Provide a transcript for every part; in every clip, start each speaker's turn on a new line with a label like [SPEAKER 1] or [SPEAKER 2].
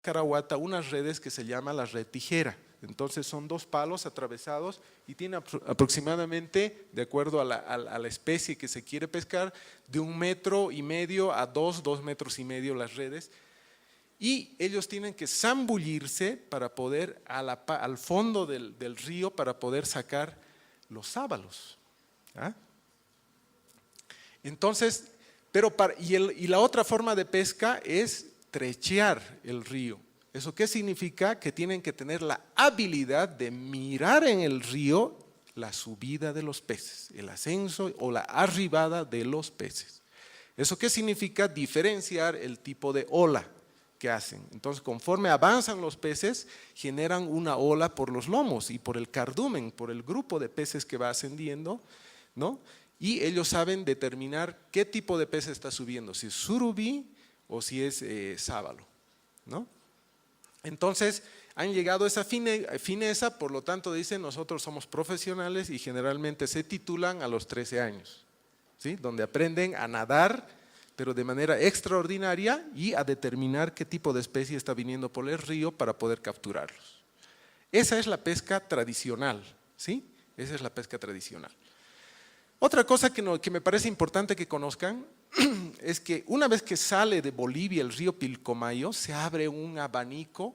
[SPEAKER 1] Carahuata unas redes que se llama la red tijera. Entonces son dos palos atravesados y tiene aproximadamente, de acuerdo a la especie que se quiere pescar, de 1,5 metros a 2 metros y medio las redes. Y ellos tienen que zambullirse para poder al fondo del río para poder sacar los sábalos. ¿Ah? Entonces, y la otra forma de pesca es trechear el río. ¿Eso qué significa? Que tienen que tener la habilidad de mirar en el río la subida de los peces, el ascenso o la arribada de los peces. ¿Eso qué significa? Diferenciar el tipo de ola que hacen. Entonces, conforme avanzan los peces, generan una ola por los lomos y por el cardumen, por el grupo de peces que va ascendiendo, ¿no? Y ellos saben determinar qué tipo de pez está subiendo, si es surubí o si es sábalo, ¿no? Entonces, han llegado a esa fineza, por lo tanto dicen, nosotros somos profesionales y generalmente se titulan a los 13 años, ¿sí? Donde aprenden a nadar, pero de manera extraordinaria y a determinar qué tipo de especie está viniendo por el río para poder capturarlos. Esa es la pesca tradicional, ¿sí? Esa es la pesca tradicional. Otra cosa que me parece importante que conozcan es que una vez que sale de Bolivia el río Pilcomayo, se abre un abanico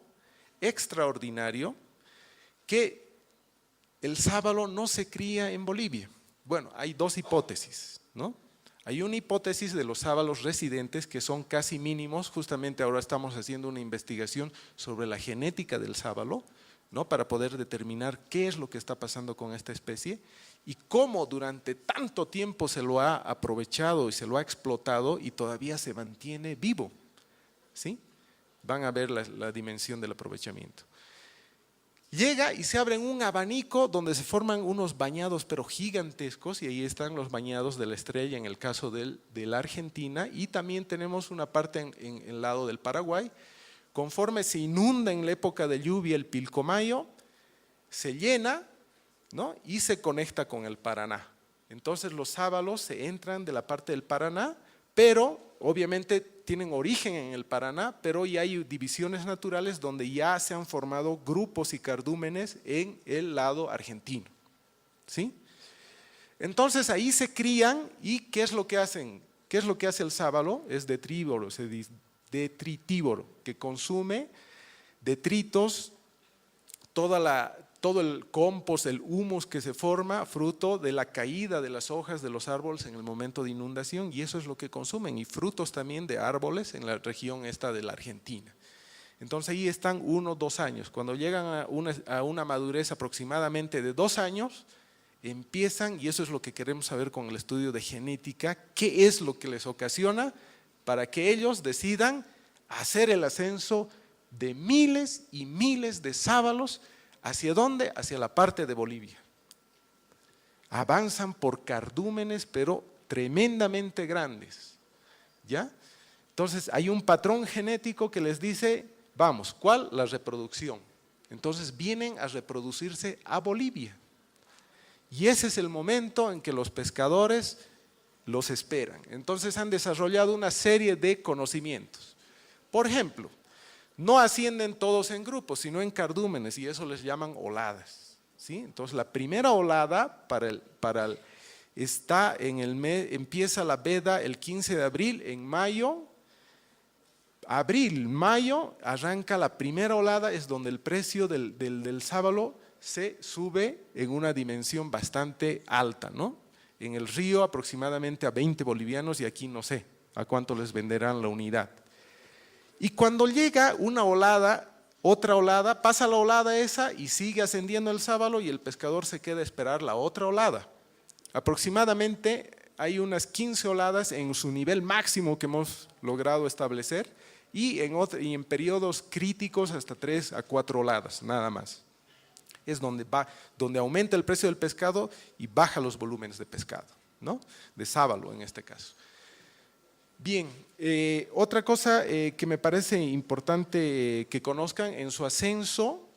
[SPEAKER 1] extraordinario que el sábalo no se cría en Bolivia. Bueno, hay dos hipótesis, ¿no? Hay una hipótesis de los sábalos residentes que son casi mínimos, justamente ahora estamos haciendo una investigación sobre la genética del sábalo, ¿no? Para poder determinar qué es lo que está pasando con esta especie y cómo durante tanto tiempo se lo ha aprovechado y se lo ha explotado y todavía se mantiene vivo, ¿sí? Van a ver la dimensión del aprovechamiento. Llega y se abre un abanico donde se forman unos bañados pero gigantescos y ahí están los bañados de la Estrella en el caso de la Argentina y también tenemos una parte en el lado del Paraguay. Conforme se inunda en la época de lluvia el Pilcomayo, se llena, ¿no? Y se conecta con el Paraná. Entonces los sábalos se entran de la parte del Paraná, pero obviamente tienen origen en el Paraná, pero ya hay divisiones naturales donde ya se han formado grupos y cardúmenes en el lado argentino, ¿sí? Entonces ahí se crían y ¿qué es lo que hacen? ¿Qué es lo que hace el sábalo? Es detríboro, se dice. Detritívoro, que consume detritos, todo el compost, el humus que se forma fruto de la caída de las hojas de los árboles en el momento de inundación y eso es lo que consumen y frutos también de árboles en la región esta de la Argentina. Entonces ahí están 1 o 2 años. Cuando llegan a una madurez aproximadamente de 2 años, empiezan, y eso es lo que queremos saber con el estudio de genética, qué es lo que les ocasiona para que ellos decidan hacer el ascenso de miles y miles de sábalos. ¿Hacia dónde? Hacia la parte de Bolivia. Avanzan por cardúmenes, pero tremendamente grandes, ¿ya? Entonces hay un patrón genético que les dice, vamos, ¿cuál? La reproducción. Entonces vienen a reproducirse a Bolivia. Y ese es el momento en que los pescadores los esperan. Entonces han desarrollado una serie de conocimientos. Por ejemplo, no ascienden todos en grupos, sino en cardúmenes y eso les llaman oladas, ¿sí? Entonces la primera olada está en el mes, empieza la veda el 15 de abril, en mayo, mayo, arranca la primera olada, es donde el precio del sábalo se sube en una dimensión bastante alta, ¿no? En el río aproximadamente a 20 bolivianos y aquí no sé a cuánto les venderán la unidad. Y cuando llega una olada, otra olada, pasa la olada esa y sigue ascendiendo el sábalo y el pescador se queda a esperar la otra olada. Aproximadamente hay unas 15 oladas en su nivel máximo que hemos logrado establecer y en periodos críticos hasta 3 a 4 oladas, nada más. Es donde aumenta el precio del pescado y baja los volúmenes de pescado, ¿no? De sábalo en este caso. Bien, otra cosa que me parece importante que conozcan, en su ascenso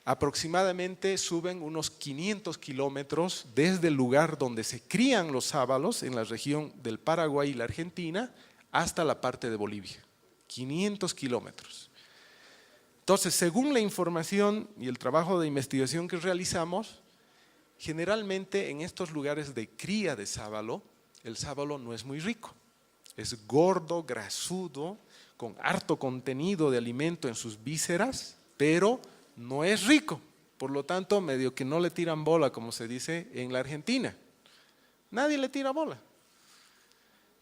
[SPEAKER 1] aproximadamente suben unos 500 kilómetros desde el lugar donde se crían los sábalos en la región del Paraguay y la Argentina hasta la parte de Bolivia, 500 kilómetros. Entonces, según la información y el trabajo de investigación que realizamos, generalmente en estos lugares de cría de sábalo, el sábalo no es muy rico. Es gordo, grasudo, con harto contenido de alimento en sus vísceras, pero no es rico. Por lo tanto, medio que no le tiran bola, como se dice en la Argentina. Nadie le tira bola.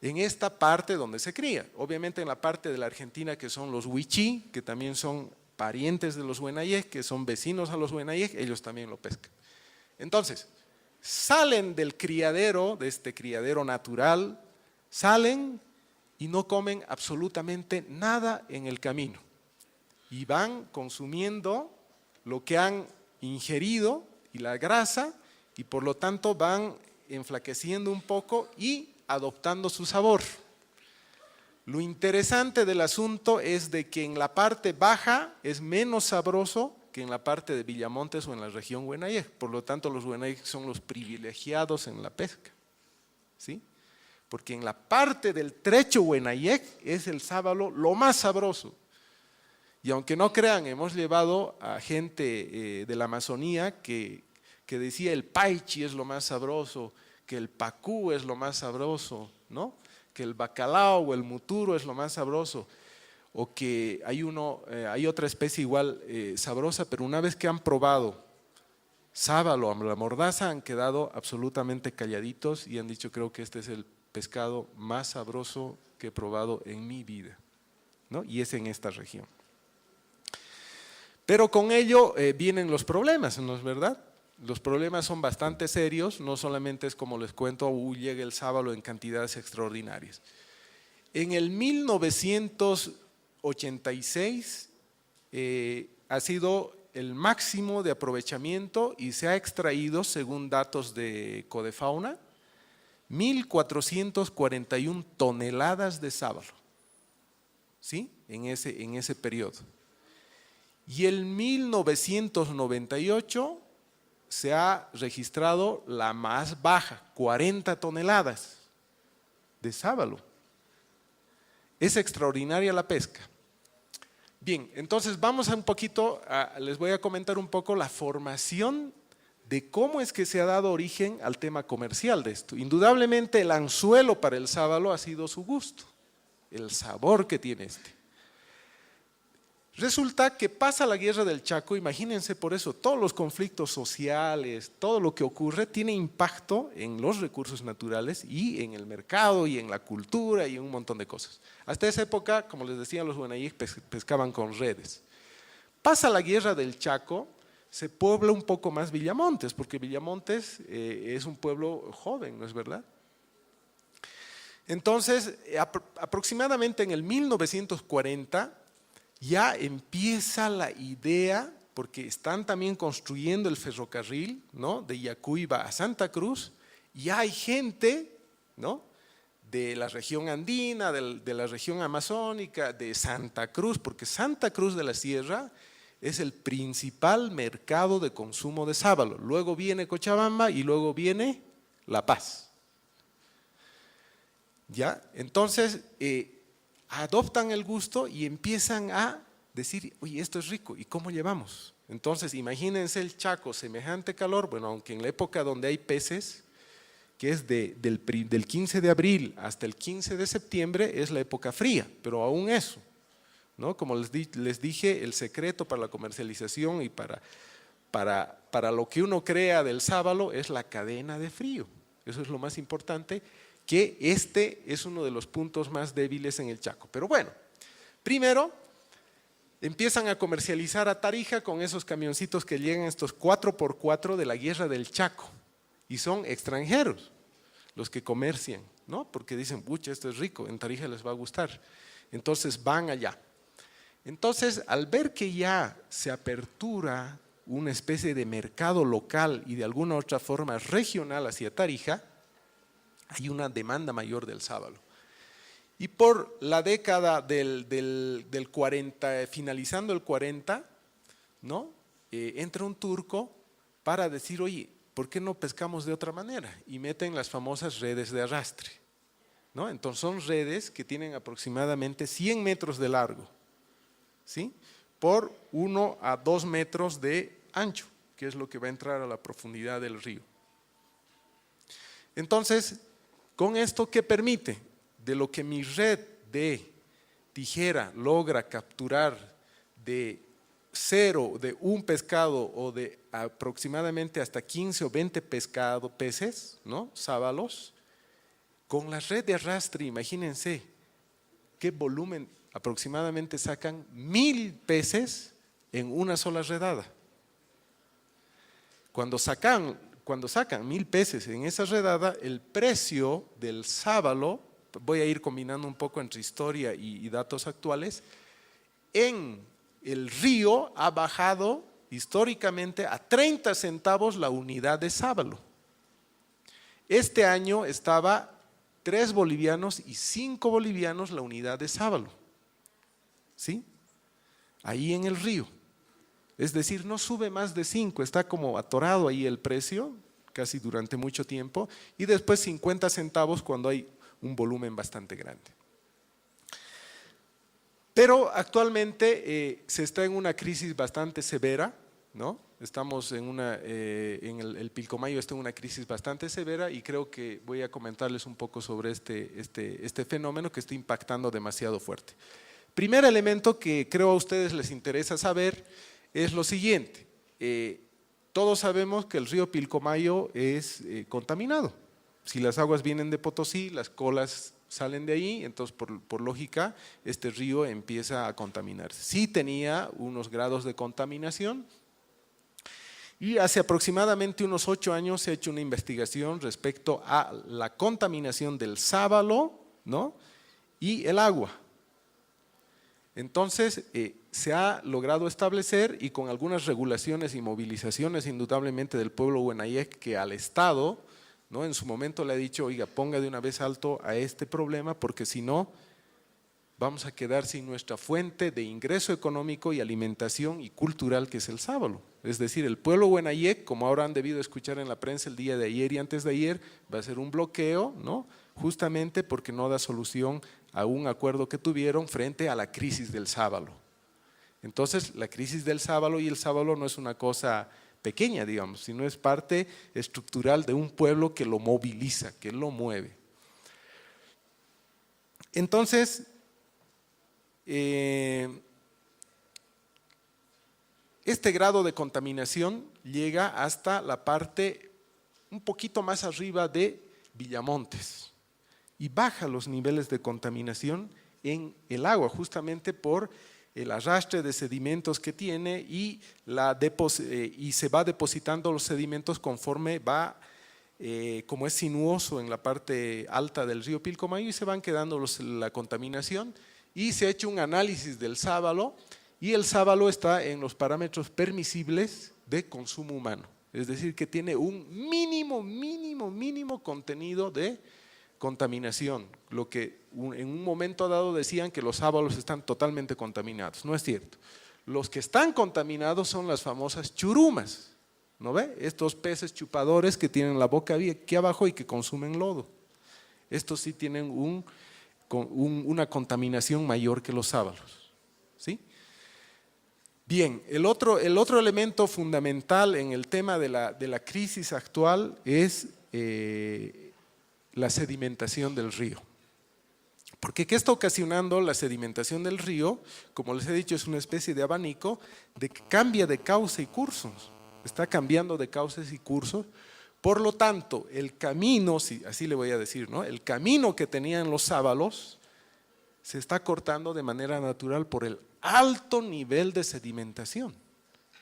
[SPEAKER 1] En esta parte donde se cría. Obviamente en la parte de la Argentina que son los huichí, que también son parientes de los huenayés, que son vecinos a los huenayés, ellos también lo pescan. Entonces, salen del criadero, de este criadero natural, salen y no comen absolutamente nada en el camino. Y van consumiendo lo que han ingerido y la grasa, y por lo tanto van enflaqueciendo un poco y adoptando su sabor. Lo interesante del asunto es de que en la parte baja es menos sabroso que en la parte de Villamontes o en la región Huenayés. Por lo tanto, los huenayés son los privilegiados en la pesca, ¿sí? Porque en la parte del trecho Huenayés es el sábalo lo más sabroso. Y aunque no crean, hemos llevado a gente de la Amazonía que decía el paichi es lo más sabroso, que el pacú es lo más sabroso, ¿no? Que el bacalao o el muturo es lo más sabroso, o que hay otra especie igual sabrosa, pero una vez que han probado sábalo, la mordaza, han quedado absolutamente calladitos y han dicho, creo que este es el pescado más sabroso que he probado en mi vida, ¿no? Y es en esta región. Pero con ello vienen los problemas, ¿no es verdad? Los problemas son bastante serios, no solamente es como les cuento, llega el sábalo en cantidades extraordinarias. En el 1986 ha sido el máximo de aprovechamiento y se ha extraído, según datos de Codefauna, 1.441 toneladas de sábalo, ¿sí? En ese periodo. Y en 1998 se ha registrado la más baja, 40 toneladas de sábalo. Es extraordinaria la pesca. Bien, entonces vamos a un poquito, les voy a comentar un poco la formación de cómo es que se ha dado origen al tema comercial de esto. Indudablemente el anzuelo para el sábalo ha sido su gusto, el sabor que tiene este. Resulta que pasa la guerra del Chaco, imagínense por eso, todos los conflictos sociales, todo lo que ocurre tiene impacto en los recursos naturales y en el mercado y en la cultura y en un montón de cosas. Hasta esa época, como les decía, los huenayíes pescaban con redes. Pasa la guerra del Chaco, se puebla un poco más Villamontes, porque Villamontes es un pueblo joven, ¿no es verdad? Entonces, aproximadamente en el 1940, ya empieza la idea, porque están también construyendo el ferrocarril, ¿no? De Yacuiba a Santa Cruz, y hay gente, ¿no? De la región andina, de la región amazónica, de Santa Cruz, porque Santa Cruz de la Sierra es el principal mercado de consumo de sábalo. Luego viene Cochabamba y luego viene La Paz. ¿Ya? Entonces, adoptan el gusto y empiezan a decir, oye, esto es rico, ¿y cómo llevamos? Entonces, imagínense el Chaco, semejante calor, bueno, aunque en la época donde hay peces, que es del 15 de abril hasta el 15 de septiembre, es la época fría, pero aún eso, ¿no? Como les dije, el secreto para la comercialización y para lo que uno crea del sábalo es la cadena de frío, eso es lo más importante, que este es uno de los puntos más débiles en el Chaco. Pero bueno, primero empiezan a comercializar a Tarija con esos camioncitos que llegan, estos 4x4 de la guerra del Chaco, y son extranjeros los que comercian, ¿no? Porque dicen, pucha, esto es rico, en Tarija les va a gustar. Entonces van allá. Entonces, al ver que ya se apertura una especie de mercado local y de alguna otra forma regional hacia Tarija, hay una demanda mayor del sábalo. Y por la década del 40, finalizando el 40, ¿no? Entra un turco para decir, oye, ¿por qué no pescamos de otra manera? Y meten las famosas redes de arrastre, ¿no? Entonces son redes que tienen aproximadamente 100 metros de largo, ¿sí? por 1 a 2 metros de ancho, que es lo que va a entrar a la profundidad del río. Entonces, con esto, ¿qué permite? De lo que mi red de tijera logra capturar de 0, de un pescado o de aproximadamente hasta 15 o 20 peces, ¿no? Sábalos, con la red de arrastre, imagínense qué volumen, aproximadamente sacan 1000 peces en una sola redada. Cuando sacan 1000 peces en esa redada, el precio del sábalo, voy a ir combinando un poco entre historia y datos actuales, en el río ha bajado históricamente a 30 centavos la unidad de sábalo. Este año estaba 3 bolivianos y 5 bolivianos la unidad de sábalo, ¿sí? Ahí en el río. Es decir, no sube más de 5, está como atorado ahí el precio, casi durante mucho tiempo, y después 50 centavos cuando hay un volumen bastante grande. Pero actualmente se está en una crisis bastante severa, ¿no? Estamos en el Pilcomayo está en una crisis bastante severa y creo que voy a comentarles un poco sobre este fenómeno que está impactando demasiado fuerte. Primer elemento que creo a ustedes les interesa saber es lo siguiente. Todos sabemos que el río Pilcomayo es contaminado. Si las aguas vienen de Potosí, las colas salen de ahí, entonces por lógica este río empieza a contaminarse. Sí tenía unos grados de contaminación y hace aproximadamente unos 8 años se ha hecho una investigación respecto a la contaminación del sábalo, ¿no? Y el agua. Entonces se ha logrado establecer y con algunas regulaciones y movilizaciones indudablemente del pueblo Huenayec que al Estado, ¿no? En su momento le ha dicho, oiga, ponga de una vez alto a este problema porque si no vamos a quedar sin nuestra fuente de ingreso económico y alimentación y cultural que es el sábalo. Es decir, el pueblo Huenayec, como ahora han debido escuchar en la prensa el día de ayer y antes de ayer, va a hacer un bloqueo, ¿no? Justamente porque no da solución a un acuerdo que tuvieron frente a la crisis del sábalo. Entonces, la crisis del sábalo y el sábalo no es una cosa pequeña, digamos, sino es parte estructural de un pueblo que lo moviliza, que lo mueve. Entonces, este grado de contaminación llega hasta la parte un poquito más arriba de Villamontes y baja los niveles de contaminación en el agua justamente por el arrastre de sedimentos que tiene y se va depositando los sedimentos conforme va, como es sinuoso en la parte alta del río Pilcomayo y se van quedando la contaminación y se ha hecho un análisis del sábalo y el sábalo está en los parámetros permisibles de consumo humano, es decir que tiene un mínimo contenido de contaminación, lo que en un momento dado decían que los sábalos están totalmente contaminados, no es cierto. Los que están contaminados son las famosas churumas, ¿no ve? Estos peces chupadores que tienen la boca aquí abajo y que consumen lodo. Estos sí tienen una contaminación mayor que los sábalos, ¿sí? Bien, el otro elemento fundamental en el tema de la crisis actual es la sedimentación del río. Porque ¿qué está ocasionando la sedimentación del río? Como les he dicho, es una especie de abanico de que cambia de cauce y cursos. Está cambiando de cauces y cursos. Por lo tanto, el camino, así le voy a decir, ¿no? El camino que tenían los sábalos se está cortando de manera natural por el alto nivel de sedimentación.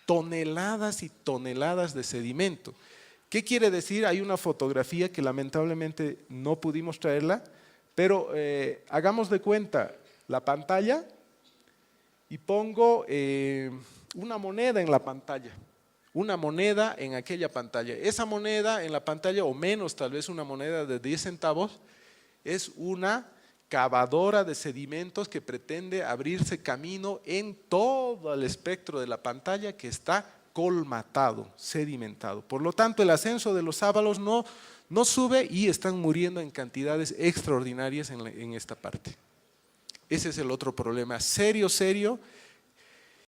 [SPEAKER 1] Toneladas y toneladas de sedimento. ¿Qué quiere decir? Hay una fotografía que lamentablemente no pudimos traerla, pero hagamos de cuenta la pantalla y pongo una moneda en la pantalla, una moneda en aquella pantalla. Esa moneda en la pantalla, o menos tal vez una moneda de 10 centavos, es una cavadora de sedimentos que pretende abrirse camino en todo el espectro de la pantalla que está colmatado, sedimentado. Por lo tanto, el ascenso de los sábalos no sube y están muriendo en cantidades extraordinarias en esta parte. Ese es el otro problema serio